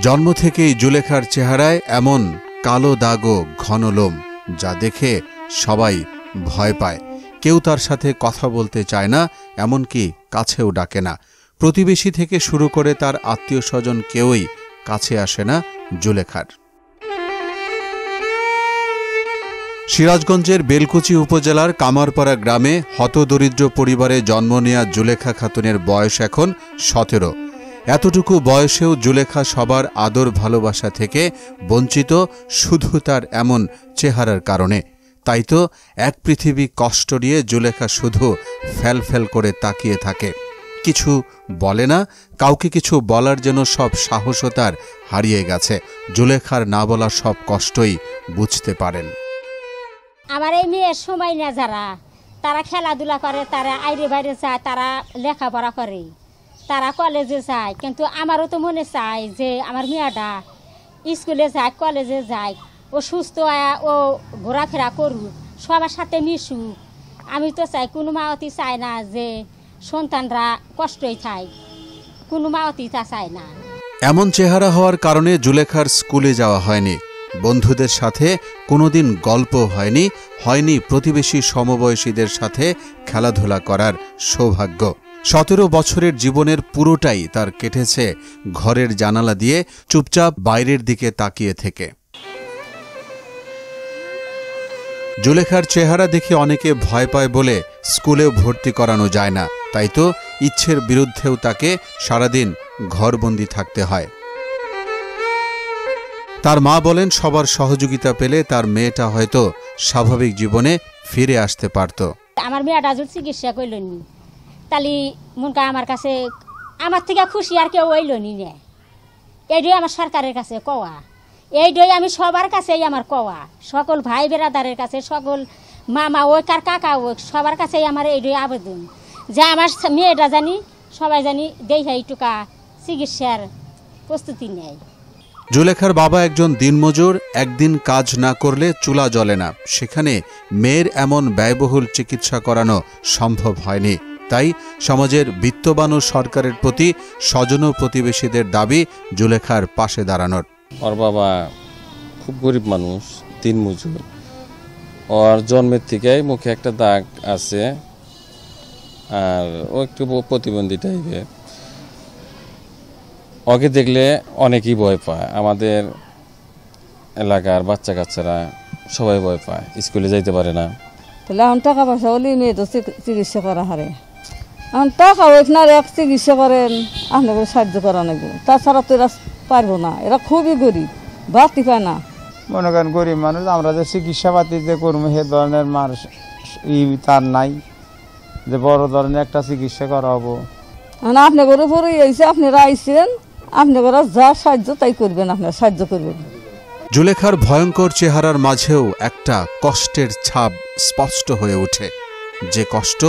জন্ম থেকেই জুলেখার চেহারায় এমন কালো দাগ ও ঘন লোম, যা দেখে সবাই ভয় পায়। কেউ তার সাথে কথা বলতে চায় না, এমনকি কাছেও ডাকে না। প্রতিবেশী থেকে শুরু করে তার আত্মীয় স্বজন কেউই কাছে আসে না জুলেখার। সিরাজগঞ্জের বেলকুচি উপজেলার কামারপাড়া গ্রামে হতদরিদ্র পরিবারে জন্ম নেয়া জুলেখা খাতুনের বয়স এখন 17। এতটুকু বয়সেও জুলেখা সবার আদর ভালোবাসা থেকে বঞ্চিত শুধু তার এমন চেহারার কারণে। তাই তো এক পৃথিবী কষ্ট নিয়ে জুলেখা শুধু ফ্যালফ্যাল করে তাকিয়ে থাকে, কিছু বলে না। কাউকে কিছু বলার জন্য সব সাহসও তার হারিয়ে গেছে। জুলেখার না বলা সব কষ্টই বুঝতে পারেন। আমার এই মেয়ের সময় না, যারা তারা খেলাধুলা করে, তারা আইরে বাইরে যায়, তারা লেখাপড়া করে, তারা কলেজে যায়। কিন্তু আমারও তো মনে চায় যে আমার মেয়েটা স্কুলে যায়, কলেজে যায়, ও সুস্থ ও ঘোরাফেরা করুক, সবার সাথে মিশুক। আমি তো চাই, কোনো মাওতি চায় না যে সন্তানরা কষ্টই থাকে, কোনো মাওতি তা চায় না। এমন চেহারা হওয়ার কারণে জুলেখার স্কুলে যাওয়া হয়নি, বন্ধুদের সাথে কোনোদিন গল্প হয়নি প্রতিবেশী সমবয়সীদের সাথে খেলাধুলা করার সৌভাগ্য। 17 বছরের জীবনের পুরোটাই তার কেটেছে ঘরের জানালা দিয়ে চুপচাপ বাইরের দিকে তাকিয়ে থেকে। জুলেখার চেহারা দেখে অনেকে ভয় পায় বলে স্কুলেও ভর্তি করানো যায় না। তাই তো ইচ্ছের বিরুদ্ধেও তাকে সারাদিন ঘরবন্দি থাকতে হয়। তার মা বলেন, সবার সহযোগিতা পেলে তার মেয়েটা হয়তো স্বাভাবিক জীবনে ফিরে আসতে পারত। আমার মেয়েটা যদি চিকিৎসা করলনি, তাহলে মনকা আমার কাছে আমার থেকে খুশি আর কেউ ওইলনি না। এইটাই আমার সরকারের কাছে কওয়া, এইটাই আমি সবার কাছেই আমার কওয়া, সকল ভাই বেরাদারের কাছে, সকল মামা ওই কার কাকা ওই সবার কাছেই আমার এইটাই আবেদন যে আমার মেয়েটা জানি সবাই জানি দেখে এইটুকা চিকিৎসার প্রস্তুতি নেয়। জুলেখার বাবা একজন দিনমজুর, একদিন কাজ না করলে চুলা জ্বলে না। সেখানে মেয়ের এমন ব্যয়বহুল চিকিৎসা করানো সম্ভব হয়নি। তাই সমাজের বিত্তবান ও সরকারের প্রতি স্বজন ও প্রতিবেশীদের দাবি জুলেখার পাশে দাঁড়ানোর। ওর বাবা খুব গরিব মানুষ, দিনমজুর। ওর জন্মের থেকেই মুখে একটা দাগ আছে, আর ও একটু প্রতিবন্ধী টাইপের। ওকে দেখলে অনেকেই ভয় পায়, আমাদের এলাকার বাচ্চা কাচ্চারা সবাই ভয় পায়, স্কুলে যাইতে পারে না। তাহলে এখন টাকা পয়সা হলে মেয়ে তো চিকিৎসা করা হারে, এখন টাকা ওইখানে এক চিকিৎসা করেন, আপনাকে সাহায্য করা নাকি, তাছাড়া তো এরা পারবো না, এরা খুবই গরিব, বাড়তি পায় না। মনে করেন গরিব মানুষ, আমরা যে চিকিৎসা পাতি যে করবো সে ধরনের মানুষ তার নাই যে বড় ধরনের একটা চিকিৎসা করা হবো। মানে আপনাদের উপরে এসে আপনারা আইসেন, আপনারা যা সাহায্য তাই করবেন, আপনারা সাহায্য করবেন। জুলেখার ভয়ঙ্কর চেহারার মাঝেও একটা কষ্টের ছাপ স্পষ্ট হয়ে ওঠে, যে কষ্ট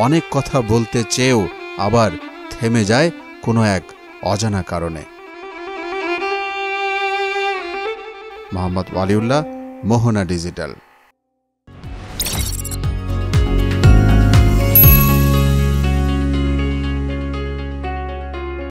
অনেক কথা বলতে চেয়েও আবার থেমে যায় কোনো এক অজানা কারণে। মোহাম্মদ ওয়ালিউল্লাহ, মোহনা ডিজিটাল।